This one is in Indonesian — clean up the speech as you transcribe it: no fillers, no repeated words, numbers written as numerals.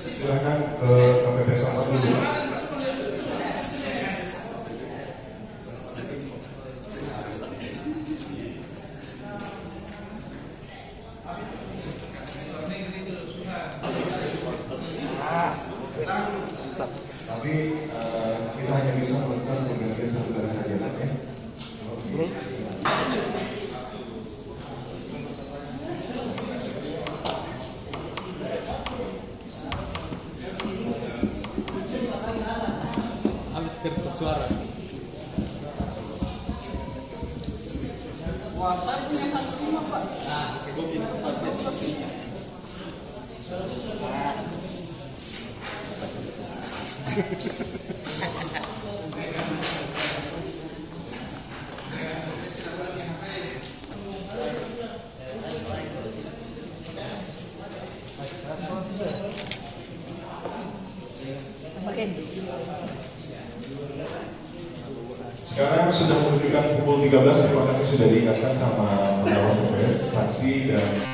Silakan ke KPP Selamat dulu. Tapi kita hanya bisa melakukan penggantian satu kali saja, ya. Habis kertas suara. Wah, saya punya 1.5 Pak. Sekarang sudah menunjukkan pukul 13, terima kasih sudah diingatkan sama pengawas saksi dan